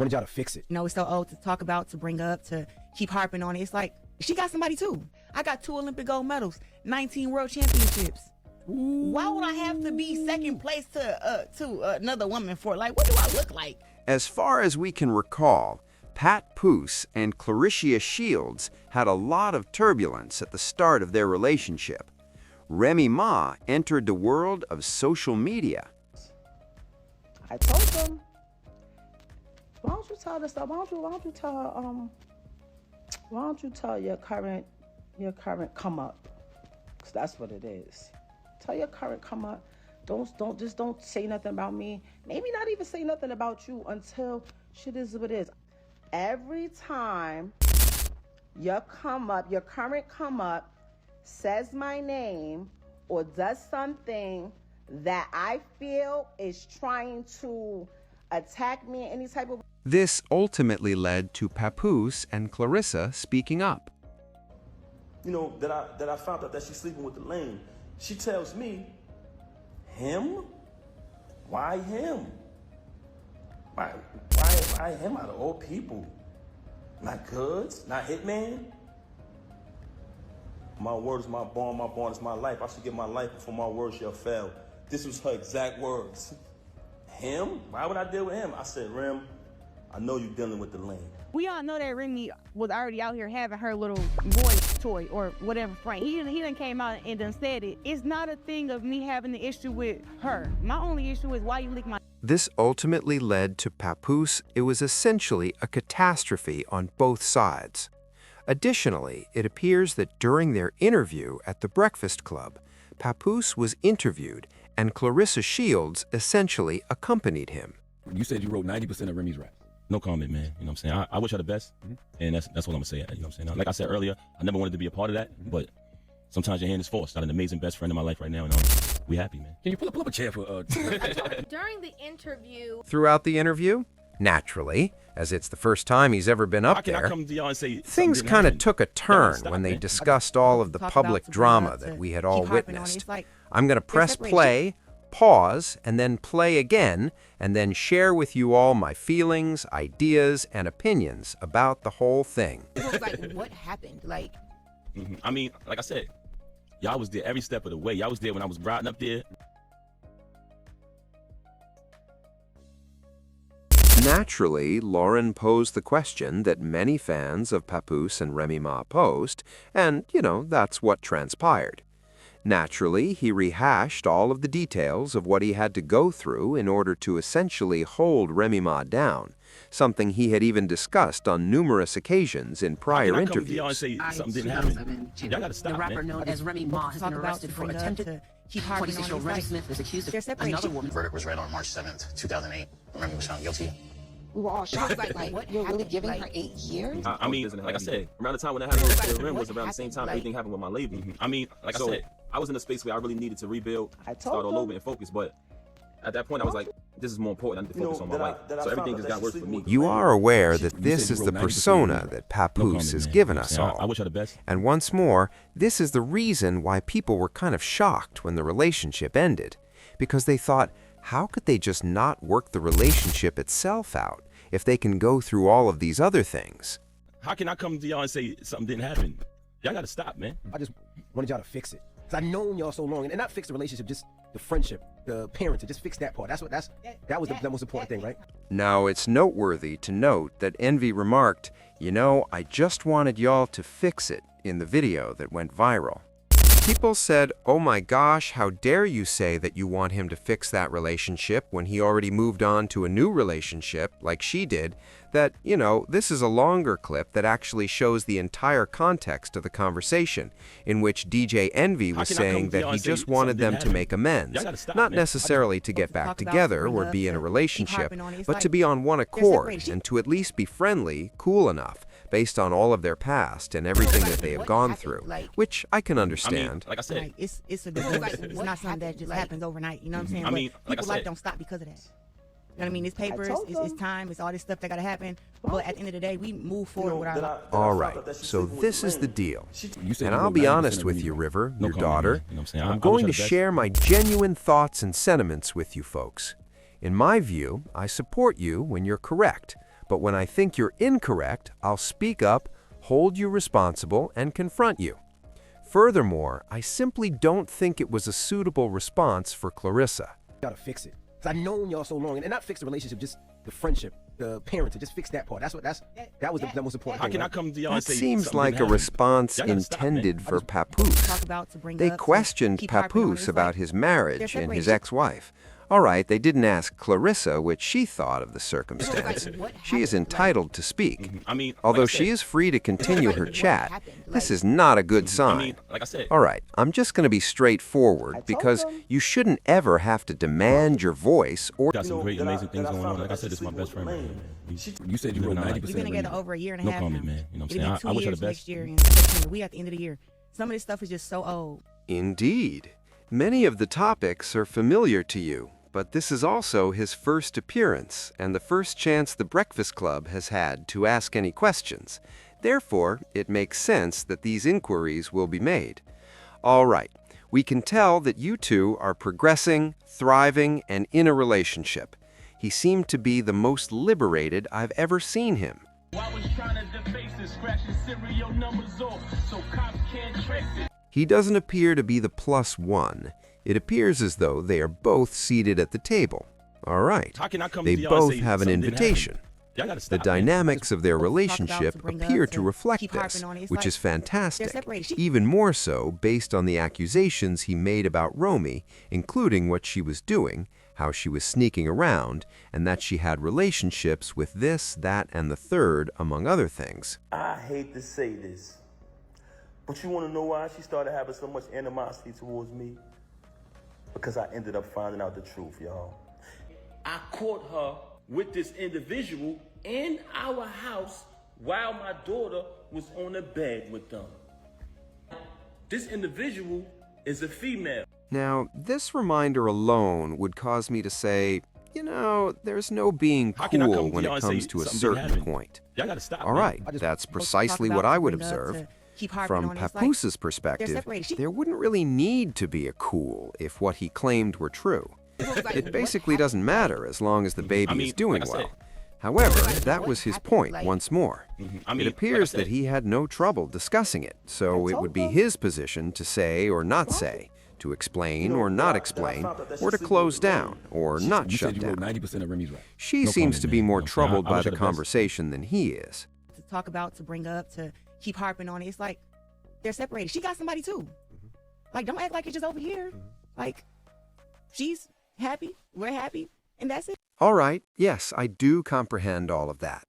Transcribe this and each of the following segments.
wanted y'all to fix it. You know, it's so old to talk about, to bring up, to keep harping on it. It's like, she got somebody too. I got 2 Olympic gold medals, 19 world championships. Why would I have to be second place to another woman for? Like, what do I look like? As far as we can recall, Papoose and Clarissa Shields had a lot of turbulence at the start of their relationship. Remy Ma entered the world of social media. I told them, why don't you tell this stuff? Why don't you tell your current come up? Because that's what it is. Tell your current come up. Don't say nothing about me. Maybe not even say nothing about you until shit is what it is. Every time your current come up says my name or does something that I feel is trying to attack me in any type of... This ultimately led to Papoose and Clarissa speaking up. You know, that I found out that she's sleeping with the lame. She tells me, him? Why him? Why him out of all people? Not Goods? Not Hitman? My word is my bond is my life. I should give my life before my word shall fail. This was her exact words. Him? Why would I deal with him? I said, Rem, I know you're dealing with the lame. We all know that Remy was already out here having her little boy toy or whatever frame. He done came out and done said it. It's not a thing of me having the issue with her. My only issue is why you lick my... This ultimately led to Papoose. It was essentially a catastrophe on both sides. Additionally, it appears that during their interview at the Breakfast Club, Papoose was interviewed and Clarissa Shields essentially accompanied him. You said you wrote 90% of Remy's raps. No comment, man. You know what I'm saying? I wish her the best, and that's what I'm gonna say. You know what I'm saying? Like I said earlier, I never wanted to be a part of that, but sometimes your hand is forced. Got an amazing best friend in my life right now, and we happy, man. Can you pull up a chair for During the interview... Throughout the interview, naturally, as it's the first time he's ever been up there, come to y'all and say things kind of took a turn stop, when they man. discussed all of the public drama that we had all witnessed. Like, I'm going to press play, pause, and then play again, and then share with you all my feelings, ideas, and opinions about the whole thing. it was like, what happened? Like, I mean, like I said, y'all was there every step of the way. Y'all was there when I was riding up there. Naturally, Lauren posed the question that many fans of Papoose and Remy Ma posed, and, that's what transpired. Naturally, he rehashed all of the details of what he had to go through in order to essentially hold Remy Ma down, something he had even discussed on numerous occasions in prior interviews. Y'all and say something didn't happen. Y'all gotta stop, The rapper man. known as Remy Ma has been arrested for attempted. 26-year-old Remy Smith is accused of another woman. The verdict was read on March 7th, 2008. Remy was found guilty. We were all shocked. like what You're really happened? giving Like, her 8 years? I mean, like I said, around the time when I had the rim was around the same time everything happened with my label. I mean, like I said, I was in a space where I really needed to rebuild, start all over and focus, but at that point I was like, this is more important. I need to focus on my wife. So everything just got worse for me. You are aware that this is the persona that Papoose has given us all. I wish her the best. And once more, this is the reason why people were kind of shocked when the relationship ended, because they thought, how could they just not work the relationship itself out if they can go through all of these other things? How can I come to y'all and say something didn't happen? Y'all gotta stop, man. I just wanted y'all to fix it. Because I've known y'all so long, and not fix the relationship, just the friendship, the parenting, just fix that part. That was the most important thing, right? Now, it's noteworthy to note that Envy remarked, I just wanted y'all to fix it in the video that went viral. People said, oh my gosh, how dare you say that you want him to fix that relationship when he already moved on to a new relationship like she did, that, this is a longer clip that actually shows the entire context of the conversation, in which DJ Envy was saying that he just wanted them to make amends, not necessarily to get back together or be in a relationship, but to be on one accord and to at least be friendly, cool enough, based on all of their past and everything that they have gone through, which I can understand. I mean, like I said, like, it's a divorce. It's not something that just happens overnight. You know what I'm saying? I mean, but people's life don't stop because of that. You know what I mean? It's papers, it's time, it's all this stuff that gotta happen. But at the end of the day, we move forward with our life. All right, so this is the deal. And I'll be honest with you, River, your daughter. I'm going to share my genuine thoughts and sentiments with you folks. In my view, I support you when you're correct. But when I think you're incorrect, I'll speak up, hold you responsible, and confront you. Furthermore, I simply don't think it was a suitable response for Clarissa. Gotta fix it. 'Cause I've known y'all so long, and not fix the relationship, just the friendship, the parenting, just fix that part. That was the most important How thing. can I Right? come to y'all That and say seems something like a didn't happen? response Y'all gotta stop, man. intended for Papoose. They questioned Papoose about his marriage and his ex-wife. All right, they didn't ask Clarissa what she thought of the circumstance. She is entitled to speak. I mean, Although like I she said, is free to continue her chat, this is not a good sign. I mean, like I said, All right, I'm just going to be straightforward because you shouldn't ever have to demand your voice or... got some great, amazing things going on. Like I said, this is my best friend. Man. You said you wrote 90%. We've been together over a year and a No half. comment, now. man. You know what It'll I'm be saying? I wish her the 2 years best. next year in September. We at the end of the year. Some of this stuff is just so old. Indeed. Many of the topics are familiar to you, but this is also his first appearance and the first chance the Breakfast Club has had to ask any questions. Therefore, it makes sense that these inquiries will be made. All right, we can tell that you two are progressing, thriving, and in a relationship. He seemed to be the most liberated I've ever seen him. He doesn't appear to be the plus one. It appears as though they are both seated at the table. All right, How can I come they to y'all and both say have an something didn't happen? invitation. Y'all gotta The stop, man. dynamics of their Talk about relationship to bring appear up to to reflect keep this, harping on it. It's which like is fantastic. they're separated. Even more so based on the accusations he made about Romy, including what she was doing, how she was sneaking around, and that she had relationships with this, that, and the third, among other things. I hate to say this, but you want to know why she started having so much animosity towards me? Because I ended up finding out the truth, y'all. I caught her with this individual in our house while my daughter was on the bed with them. This individual is a female. Now, this reminder alone would cause me to say, you know, there's no being How can I cool come to when y'all it and say comes to a something certain didn't happen? point. Y'all gotta stop, All man. right, that's precisely what I would observe. From Papoos's perspective, separated. there wouldn't really need to be a cool if what he claimed were true. It basically doesn't matter as long as the baby is doing like I said, well. However, that was his point once more. I mean, It appears like I that he had no trouble discussing it, so it would be his position to say or not say, to explain or not explain, or to close down or not You shut said you wrote down. 90% of Remy's right. She No seems comment, to be man. more No, troubled I by wish her the the best. conversation than he is. To talk about, to bring up, to keep harping on it. It's like they're separated. She got somebody too. Like, don't act like it's just over here. Like, she's happy, we're happy, and that's it. All right, yes, I do comprehend all of that.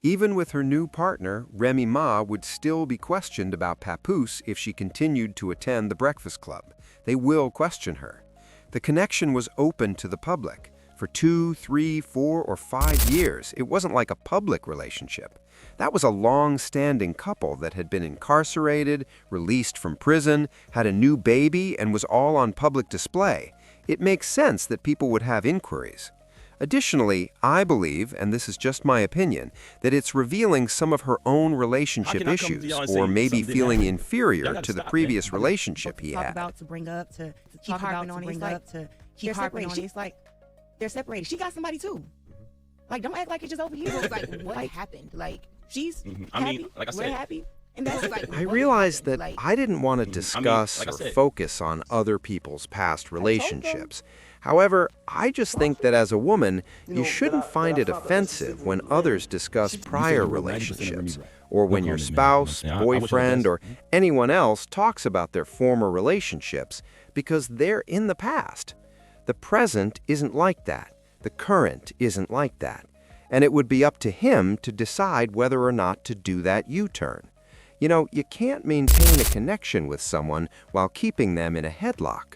Even with her new partner, Remy Ma would still be questioned about Papoose if she continued to attend the Breakfast Club. They will question her. The connection was open to the public. For 2, 3, 4, or 5 years, it wasn't like a public relationship. That was a long-standing couple that had been incarcerated, released from prison, had a new baby, and was all on public display. It makes sense that people would have inquiries. Additionally, I believe, and this is just my opinion, that it's revealing some of her own relationship How can I come to issues, y'all and or say maybe something didn't feeling happen? inferior Y'all gotta to the stop, man. previous relationship he Talk had. about, to bring up, to keep harping on it. It's like to keep harping on it. It's like they're separated. She got somebody too. Like, don't act like it's just over here. Like, what happened? Like, she's I happy, mean, like I we're said, happy, and that's like. I realized that I didn't want to like discuss I or said- focus on other people's past relationships. However, I just think that as a woman, you shouldn't find it offensive when others discuss prior you wrote 90% of Remy's relationships, right. or No when your comment, man. spouse, You know what I'm saying? I wish her the boyfriend, best. or anyone else talks about their former relationships, because they're in the past. The present isn't like that. The current isn't like that. And it would be up to him to decide whether or not to do that U-turn. You know, you can't maintain a connection with someone while keeping them in a headlock.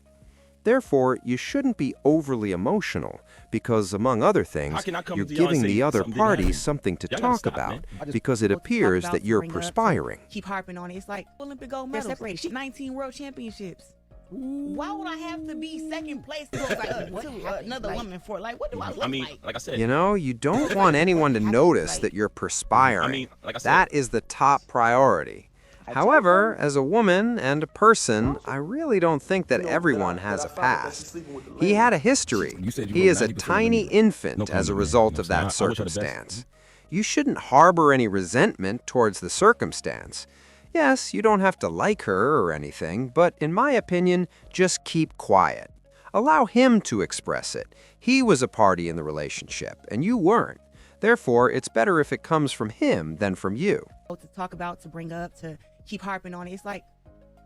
Therefore, you shouldn't be overly emotional because, among other How things, can I come you're to y'all and giving say the other something didn't party happen? something to Y'all gotta talk stop, about man. because it We'll talk appears about, that to you're bring up, to perspiring. Keep harping on it. It's like Olympic gold medals. They're separated. She 19 world championships. Why would I have to be second place to another woman for? Like, what do I look I mean, like? like I said, You know, you don't want anyone to notice that you're perspiring. I mean, like I said- That is the top priority. However, as a woman and a person, I really don't think that everyone has a past. He had a history. You said you He wrote is a 90% of tiny Remy's right. infant No as a comment, man. result You of know what I'm that saying? I wish her the best. circumstance. You shouldn't harbor any resentment towards the circumstance. Yes, you don't have to like her or anything, but in my opinion, just keep quiet. Allow him to express it. He was a party in the relationship, and you weren't. Therefore, it's better if it comes from him than from you. To talk about, to bring up, to keep harping on it. It's like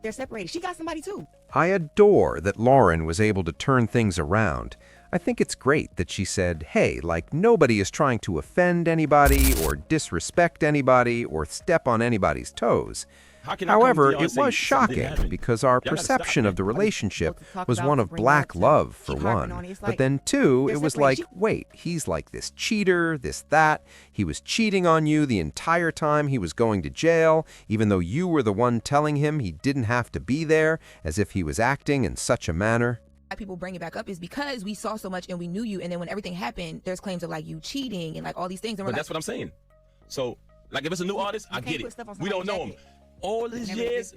they're separated. She got somebody too. I adore that Lauren was able to turn things around. I think it's great that she said, hey, like nobody is trying to offend anybody or disrespect anybody or step on anybody's toes. However, it was shocking because our perception of the relationship was one of black love, for one. But then, two, it was like, wait, he's like this cheater, this, that. He was cheating on you the entire time he was going to jail, even though you were the one telling him he didn't have to be there, as if he was acting in such a manner. People bring it back up is because we saw so much and we knew you, and then when everything happened, there's claims of like you cheating and like all these things. And but that's what I'm saying. So, like, if it's a new artist, I get it. We don't know him. All these years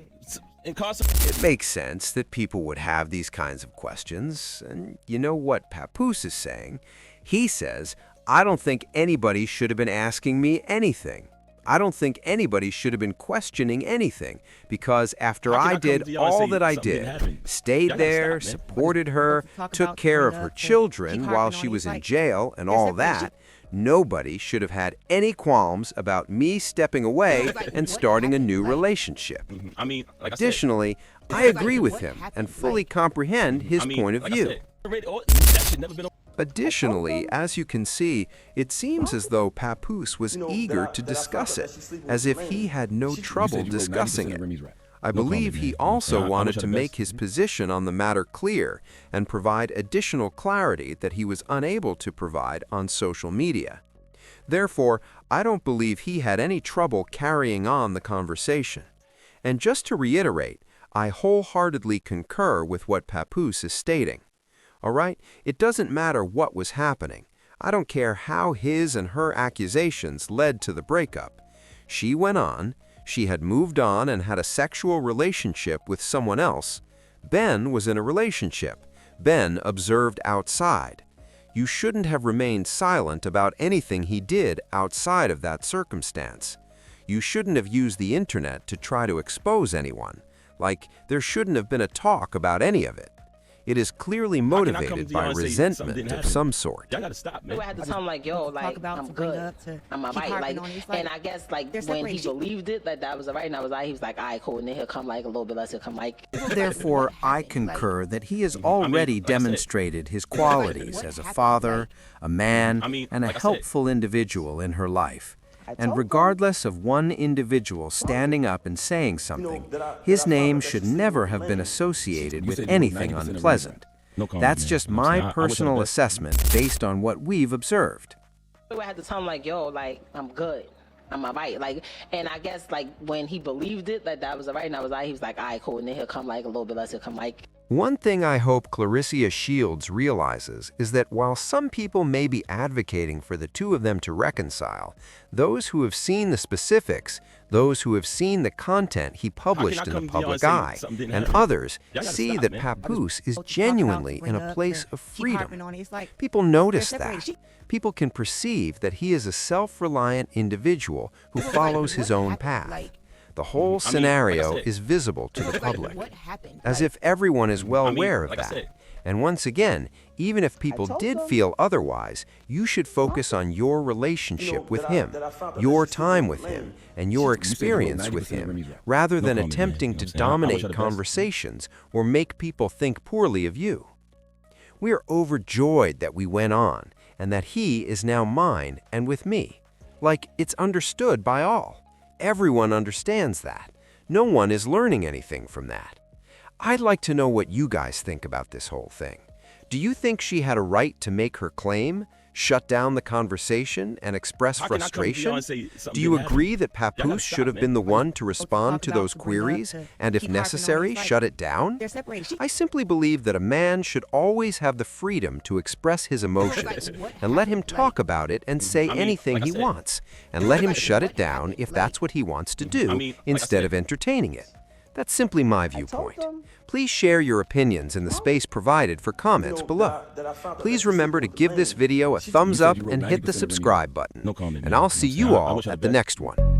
incarcerated. It makes sense that people would have these kinds of questions. And you know what Papoose is saying? He says, I don't think anybody should have been asking me anything. I don't think anybody should have been questioning anything, because after I did all that I did, stayed there, supported her, took care of her children while she was in jail and all that, nobody should have had any qualms about me stepping away and starting a new relationship. Additionally, I agree with him and fully comprehend his point of view. Additionally, as you can see, it seems as though Papoose was eager to discuss it, as if he had no trouble discussing it. I believe he also wanted to make his position on the matter clear and provide additional clarity that he was unable to provide on social media. Therefore, I don't believe he had any trouble carrying on the conversation. And just to reiterate, I wholeheartedly concur with what Papoose is stating. All right? It doesn't matter what was happening. I don't care how his and her accusations led to the breakup. She went on. She had moved on and had a sexual relationship with someone else. Ben was in a relationship. Ben observed outside. You shouldn't have remained silent about anything he did outside of that circumstance. You shouldn't have used the internet to try to expose anyone. Like, there shouldn't have been a talk about any of it. It is clearly motivated by resentment of some sort. I gotta stop, man. I had to tell him, like, yo, like, I'm good. I'm alright. Like, and I guess, like, when he believed it, that was alright, and I was like, he was like, alright, cool. And then he'll come, like, a little bit less, he'll come, like. Therefore, I concur that he has already demonstrated his qualities as a father, a man, and a helpful individual in her life. And regardless of one individual standing up and saying something, his name should never have been associated with anything unpleasant. That's just my personal assessment based on what we've observed. I had to tell him, like, yo, like, I'm good. I'm alright. Like, and I guess, like, when he believed it, that was alright, and I was like, he was like, alright, cool. And then he'll come, like, a little bit less, he'll come, like. One thing I hope Clarissa Shields realizes is that while some people may be advocating for the two of them to reconcile, those who have seen the specifics, those who have seen the content he published in the public eye, and others see that Papoose is genuinely in a place of freedom. People notice that. People can perceive that he is a self-reliant individual who follows his own path. The whole scenario is visible to the public, as if everyone is well aware of that. And once again, even if people did feel otherwise, you should focus on your relationship with him, your time with him, and your experience with him, rather than attempting to dominate conversations or make people think poorly of you. We are overjoyed that we went on, and that he is now mine and with me. Like, it's understood by all. Everyone understands that. No one is learning anything from that. I'd like to know what you guys think about this whole thing. Do you think she had a right to make her claim, shut down the conversation, and express frustration? Do you agree that Papoose should have been the one to respond to those queries, and if necessary, shut it down? I simply believe that a man should always have the freedom to express his emotions, and let him talk about it and say anything he wants, and let him shut it down if that's what he wants to do, instead of entertaining it. That's simply my viewpoint. Please share your opinions in the space provided for comments below. Please remember to give this video a thumbs up and hit the subscribe button. And I'll see you all at the next one.